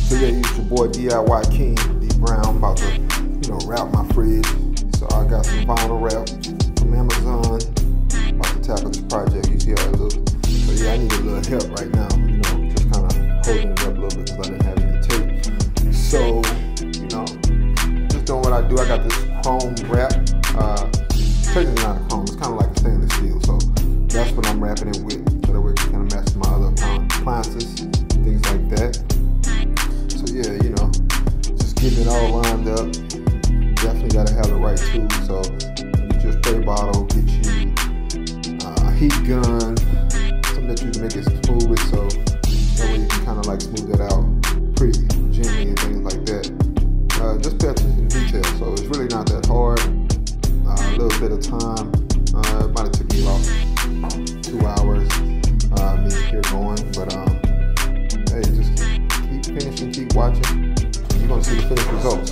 So yeah, it's your boy DIY King D Brown, about to, wrap my fridge. So I got some vinyl wrap from Amazon. About to tackle this project. You see how it looks. So yeah, I need a little help right now. Just kind of holding it up a little bit because I didn't have any tape. So just doing what I do. I got this chrome wrap. Technically not a chrome. It's kind of like a stainless steel. So that's what I'm wrapping it with. So that way it can kind of match my other appliances, things like that. So yeah, just getting it all lined up. Definitely got to have the right tools. So get your spray bottle, get you a heat gun, something that you can make it smooth with, so that way you can kind of like smooth it out pretty gently and things like that. Just pay attention to detail. So it's really not that hard. A little bit of time. It might have took me about 2 hours. Me here going, but hey, just keep finishing, keep watching. You're gonna see the finished results.